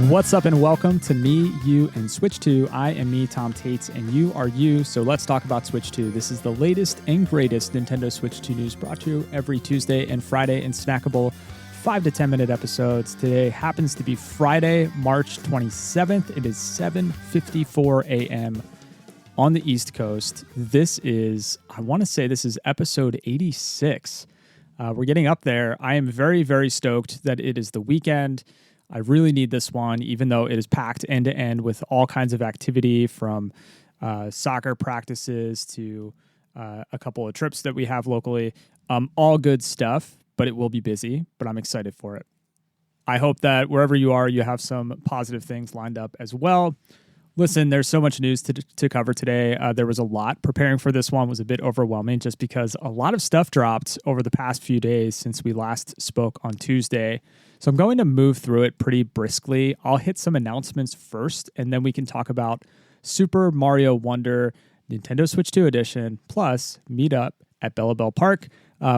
What's up and welcome to Me, You, and Switch 2. I am me, Tom Tates, and you are you, so let's talk about Switch 2. This is the latest and greatest Nintendo Switch 2 news brought to you every Tuesday and Friday in snackable 5 to 10 minute episodes. Today happens to be Friday, March 27th. It is 7:54 a.m. on the East Coast. This is episode 86. We're getting up there. I am very, very stoked that it is the weekend. I really need this one, even though it is packed end to end with all kinds of activity from soccer practices to a couple of trips that we have locally. All good stuff, but it will be busy, but I'm excited for it. I hope that wherever you are, you have some positive things lined up as well. Listen, there's so much news to cover today. There was a lot. Preparing for this one was a bit overwhelming just because a lot of stuff dropped over the past few days since we last spoke on Tuesday. So I'm going to move through it pretty briskly. I'll hit some announcements first, and then we can talk about Super Mario Wonder Nintendo Switch 2 Edition plus Meetup at Bella Bell Park,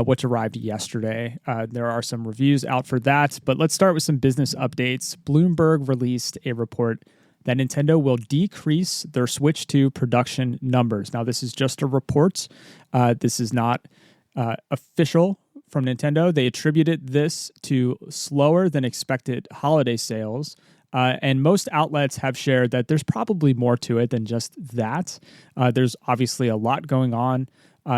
which arrived yesterday. There are some reviews out for that, but let's start with some business updates. Bloomberg released a report that Nintendo will decrease their Switch 2 production numbers. Now, this is just a report. This is not official from Nintendo. They attributed this to slower than expected holiday sales. And most outlets have shared that there's probably more to it than just that. There's obviously a lot going on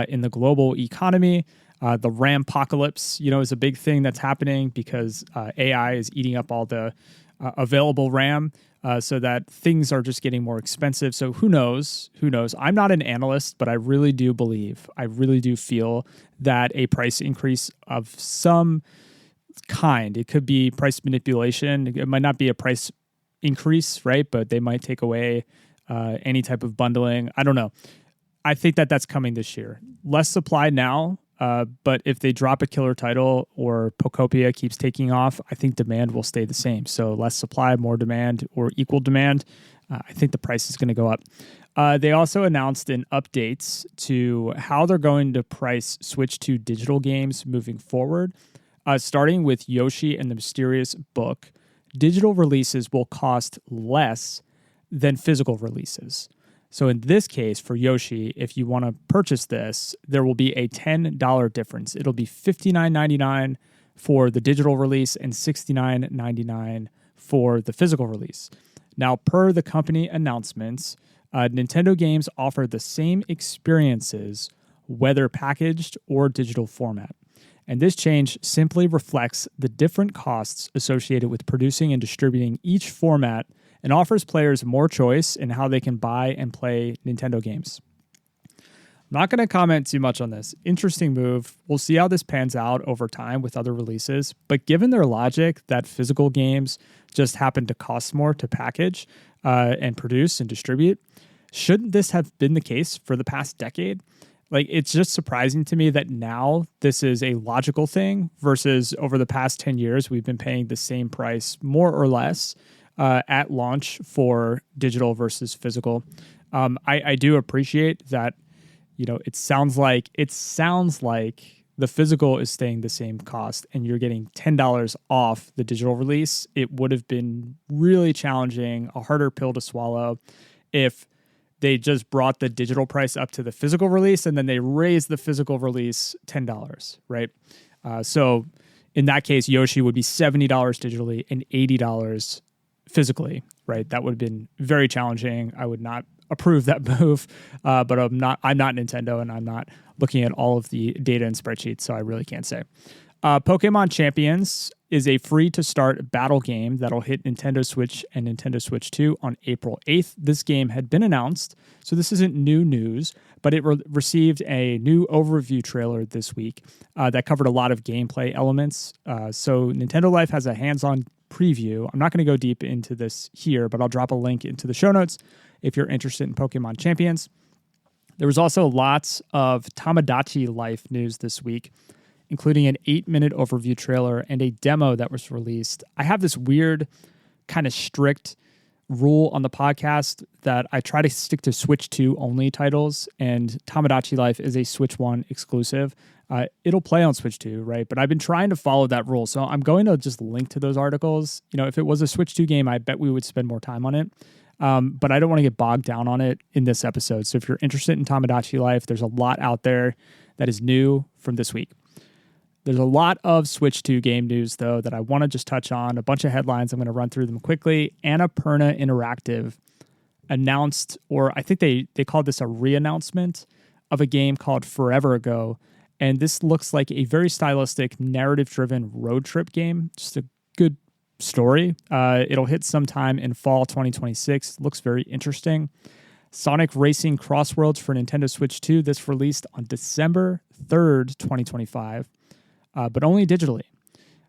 in the global economy. The RAM apocalypse, is a big thing that's happening because AI is eating up all the available RAM. So that things are just getting more expensive. So who knows? I'm not an analyst, but I really do feel that a price increase of some kind, it could be price manipulation. It might not be a price increase, right? But they might take away any type of bundling. I don't know. I think that that's coming this year. Less supply now. But if they drop a killer title or Pocopia keeps taking off, I think demand will stay the same. So less supply, more demand, or equal demand. I think the price is going to go up. They also announced an update to how they're going to price Switch 2 digital games moving forward. Starting with Yoshi and the Mysterious Book, digital releases will cost less than physical releases. So in this case, for Yoshi, if you want to purchase this, there will be a $10 difference. It'll be $59.99 for the digital release and $69.99 for the physical release. Now, per the company announcements, Nintendo games offer the same experiences, whether packaged or digital format. And this change simply reflects the different costs associated with producing and distributing each format and offers players more choice in how they can buy and play Nintendo games. I'm not going to comment too much on this. Interesting move. We'll see how this pans out over time with other releases. But given their logic that physical games just happen to cost more to package and produce and distribute, shouldn't this have been the case for the past decade? It's just surprising to me that now this is a logical thing versus over the past 10 years, we've been paying the same price, more or less, at launch for digital versus physical. I do appreciate that, it sounds like the physical is staying the same cost and you're getting $10 off the digital release. It would have been really challenging, a harder pill to swallow if they just brought the digital price up to the physical release and then they raised the physical release $10, right? So in that case, Yoshi would be $70 digitally and $80 physically, right? That would have been very challenging. I would not approve that move, but I'm not Nintendo and I'm not looking at all of the data and spreadsheets, so I really can't say. Pokemon Champions is a free-to-start battle game that'll hit Nintendo Switch and Nintendo Switch 2 on April 8th. This game had been announced, so this isn't new news, but it received a new overview trailer this week that covered a lot of gameplay elements. So Nintendo Life has a hands-on preview. I'm not going to go deep into this here, but I'll drop a link into the show notes if you're interested in Pokemon Champions. There was also lots of Tamagotchi Life news this week, including an 8-minute overview trailer and a demo that was released. I have this weird, kind of strict rule on the podcast that I try to stick to Switch 2 only titles, and Tamagotchi Life is a Switch 1 exclusive. It'll play on Switch 2, right? But I've been trying to follow that rule. So I'm going to just link to those articles. If it was a Switch 2 game, I bet we would spend more time on it. But I don't want to get bogged down on it in this episode. So if you're interested in Tamagotchi Life, there's a lot out there that is new from this week. There's a lot of Switch 2 game news, though, that I want to just touch on. A bunch of headlines. I'm going to run through them quickly. Annapurna Interactive announced, or I think they called this a re-announcement of a game called Forever Ago. And this looks like a very stylistic, narrative-driven road trip game. Just a good story. It'll hit sometime in fall 2026. Looks very interesting. Sonic Racing Crossworlds for Nintendo Switch 2. This released on December 3rd, 2025. But only digitally.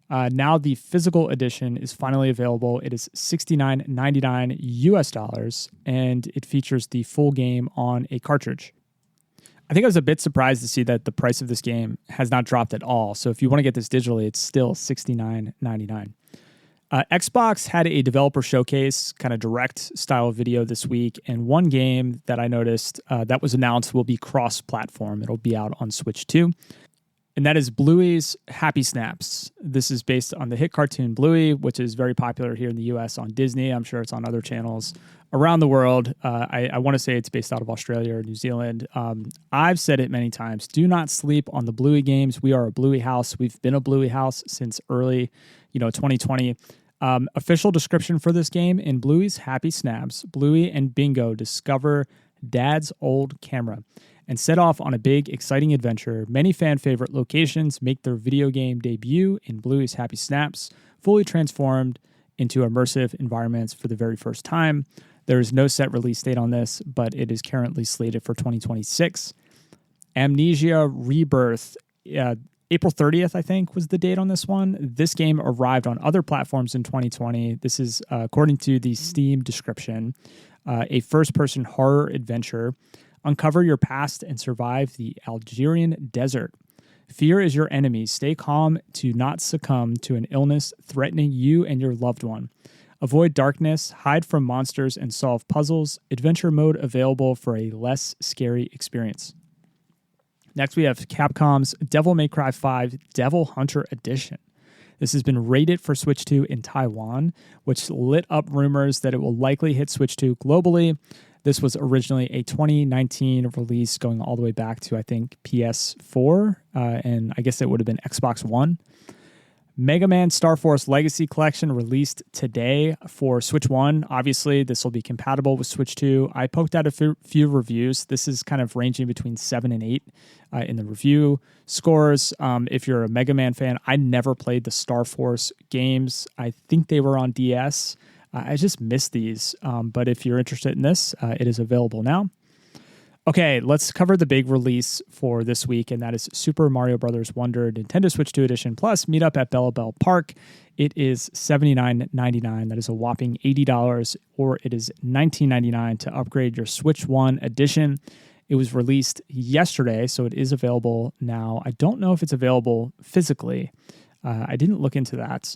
Now the physical edition is finally available. It is $69.99 US dollars, and it features the full game on a cartridge. I think I was a bit surprised to see that the price of this game has not dropped at all. So if you want to get this digitally, it's still $69.99. Xbox had a developer showcase, kind of direct style video this week, and one game that I noticed that was announced will be cross-platform. It'll be out on Switch 2. And that is Bluey's Happy Snaps. This is based on the hit cartoon Bluey, which is very popular here in the US on Disney. I'm sure it's on other channels around the world. I want to say it's based out of Australia or New Zealand. I've said it many times. Do not sleep on the Bluey games. We are a Bluey house. We've been a Bluey house since early, 2020. Official description for this game: in Bluey's Happy Snaps, Bluey and Bingo discover Dad's old camera and set off on a big, exciting adventure. Many fan-favorite locations make their video game debut in Bluey's Happy Snaps, fully transformed into immersive environments for the very first time. There is no set release date on this, but it is currently slated for 2026. Amnesia Rebirth, April 30th, I think, was the date on this one. This game arrived on other platforms in 2020. This is, according to the Steam description, a first-person horror adventure. Uncover your past and survive the Algerian desert. Fear is your enemy. Stay calm to not succumb to an illness threatening you and your loved one. Avoid darkness, hide from monsters, and solve puzzles. Adventure mode available for a less scary experience. Next, we have Capcom's Devil May Cry 5 Devil Hunter Edition. This has been rated for Switch 2 in Taiwan, which lit up rumors that it will likely hit Switch 2 globally. This was originally a 2019 release going all the way back to, I think, PS4, and I guess it would have been Xbox One. Mega Man Star Force Legacy Collection released today for Switch 1. Obviously, this will be compatible with Switch 2. I poked out a few reviews. This is kind of ranging between 7 and 8 in the review scores. If you're a Mega Man fan, I never played the Star Force games. I think they were on DS. I just missed these, but if you're interested in this, it is available now. Okay, let's cover the big release for this week, and that is Super Mario Bros. Wonder Nintendo Switch 2 Edition Plus Meetup at Bella Bell Park. It is $79.99. That is a whopping $80, or it is $19.99 to upgrade your Switch 1 Edition. It was released yesterday, so it is available now. I don't know if it's available physically. I didn't look into that.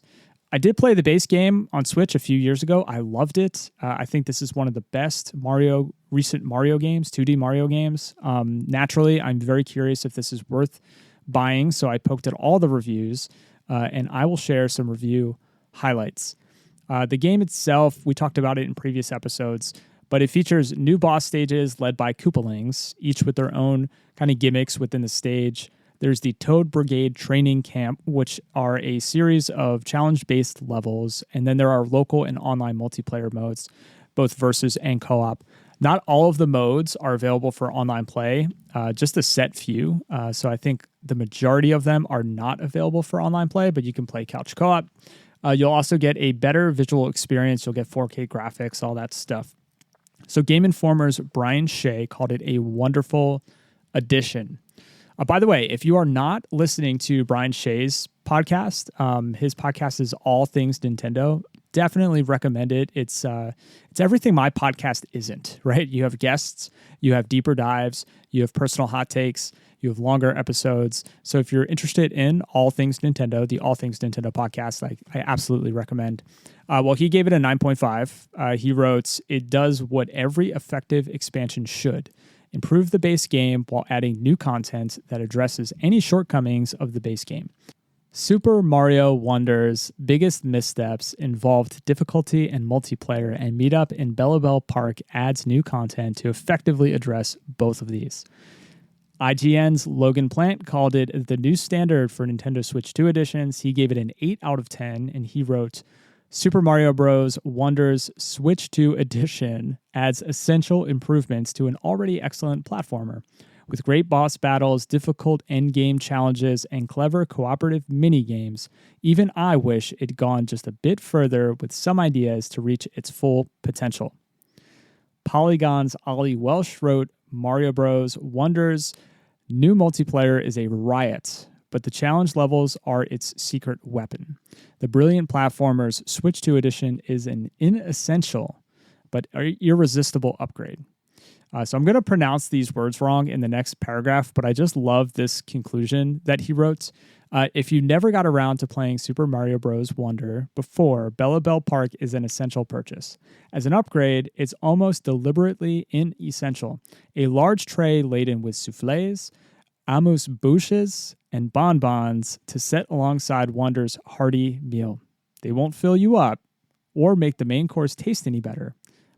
I did play the base game on Switch a few years ago. I loved it. I think this is one of the best recent Mario games, 2D Mario games. Naturally, I'm very curious if this is worth buying, so I poked at all the reviews, and I will share some review highlights. The game itself, we talked about it in previous episodes, but it features new boss stages led by Koopalings, each with their own kind of gimmicks within the stage. There's the Toad Brigade Training Camp, which are a series of challenge-based levels, and then there are local and online multiplayer modes, both versus and co-op. Not all of the modes are available for online play, just a set few. So I think the majority of them are not available for online play, but you can play couch co-op. You'll also get a better visual experience. You'll get 4K graphics, all that stuff. So Game Informer's Brian Shea called it a wonderful addition. By the way, if you are not listening to Brian Shea's podcast, his podcast is All Things Nintendo. Definitely recommend it. It's everything my podcast isn't, right? You have guests, you have deeper dives, you have personal hot takes, You have longer episodes. So if you're interested in all things Nintendo, the All Things Nintendo podcast, I absolutely recommend. Well, he gave it a 9.5. He wrote, "It does what every effective expansion should. Improve the base game while adding new content that addresses any shortcomings of the base game. Super Mario Wonder's biggest missteps involved difficulty and multiplayer, and Meetup in Bellabelle Park adds new content to effectively address both of these." IGN's Logan Plant called it the new standard for Nintendo Switch 2 editions. He gave it an 8 out of 10, and he wrote, "Super Mario Bros. Wonder's Switch 2 edition adds essential improvements to an already excellent platformer. With great boss battles, difficult endgame challenges, and clever cooperative mini-games, even I wish it'd gone just a bit further with some ideas to reach its full potential." Polygon's Ollie Welsh wrote, "Mario Bros. Wonder's new multiplayer is a riot, but the challenge levels are its secret weapon. The brilliant platformer's Switch 2 edition is an inessential but irresistible upgrade." So I'm going to pronounce these words wrong in the next paragraph, but I just love this conclusion that he wrote. "If you never got around to playing Super Mario Bros. Wonder before, Bellabelle Park is an essential purchase. As an upgrade, it's almost deliberately inessential. A large tray laden with soufflés, amuse-bouches, and bonbons to set alongside Wonder's hearty meal. They won't fill you up or make the main course taste any better,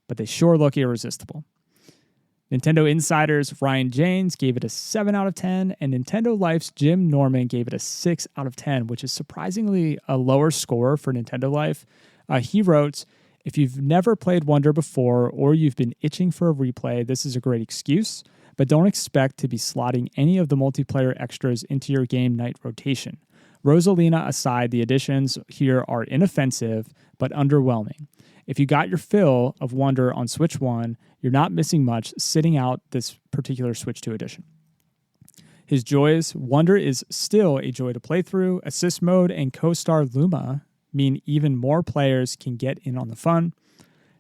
but they sure look irresistible." Nintendo Insider's Ryan James gave it a 7 out of 10, and Nintendo Life's Jim Norman gave it a 6 out of 10, which is surprisingly a lower score for Nintendo Life. He wrote, "If you've never played Wonder before or you've been itching for a replay, this is a great excuse, but don't expect to be slotting any of the multiplayer extras into your game night rotation. Rosalina aside, the additions here are inoffensive but underwhelming. If you got your fill of Wonder on Switch 1, you're not missing much sitting out this particular Switch 2 edition." His joys: Wonder is still a joy to play through. Assist mode and co-star Luma mean even more players can get in on the fun.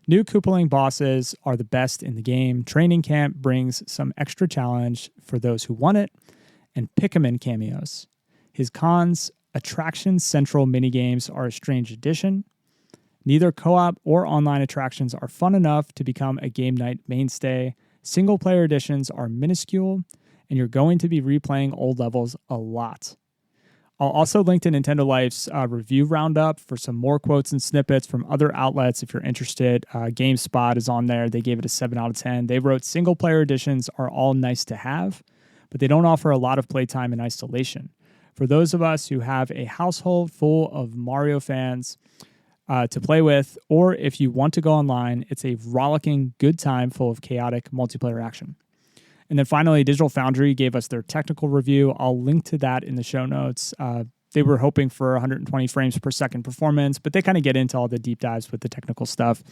New Koopaling bosses are the best in the game. Training Camp brings some extra challenge for those who want it. And Pikmin cameos. His cons: Attraction Central minigames are a strange addition. Neither co-op or online attractions are fun enough to become a game night mainstay. Single-player editions are minuscule, and you're going to be replaying old levels a lot. I'll also link to Nintendo Life's review roundup for some more quotes and snippets from other outlets if you're interested. GameSpot is on there. They gave it a 7 out of 10. They wrote, "Single-player editions are all nice to have, but they don't offer a lot of playtime in isolation. For those of us who have a household full of Mario fans to play with, or if you want to go online, it's a rollicking good time full of chaotic multiplayer action." And then finally, Digital Foundry gave us their technical review. I'll link to that in the show notes. They were hoping for 120 frames per second performance, but they kind of get into all the deep dives with the technical stuff.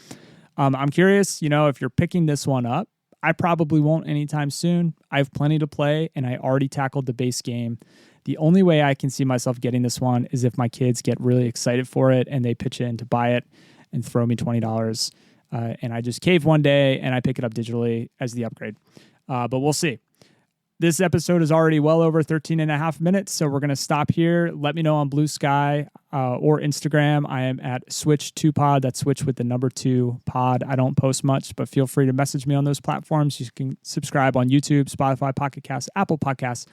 I'm curious, if you're picking this one up. I probably won't anytime soon. I have plenty to play, and I already tackled the base game. The only way I can see myself getting this one is if my kids get really excited for it and they pitch in to buy it and throw me $20. And I just cave one day and I pick it up digitally as the upgrade. But we'll see. This episode is already well over 13 and a half minutes, so we're going to stop here. Let me know on Blue Sky or Instagram. I am at Switch2Pod. That's Switch with the number 2 pod. I don't post much, but feel free to message me on those platforms. You can subscribe on YouTube, Spotify, Pocket Casts, Apple Podcasts.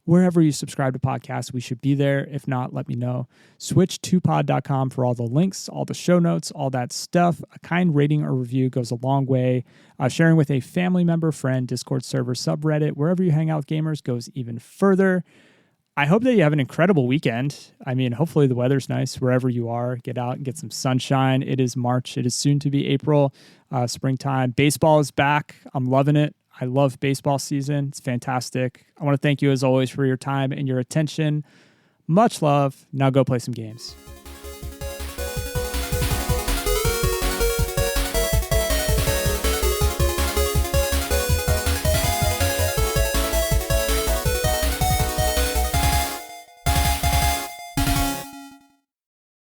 Wherever you subscribe to podcasts, we should be there. If not, let me know. Switch2pod.com for all the links, all the show notes, all that stuff. A kind rating or review goes a long way. Sharing with a family member, friend, Discord server, subreddit, wherever you hang out with gamers goes even further. I hope that you have an incredible weekend. I mean, hopefully the weather's nice wherever you are. Get out and get some sunshine. It is March. It is soon to be April, springtime. Baseball is back. I'm loving it. I love baseball season. It's fantastic. I want to thank you as always for your time and your attention. Much love. Now go play some games.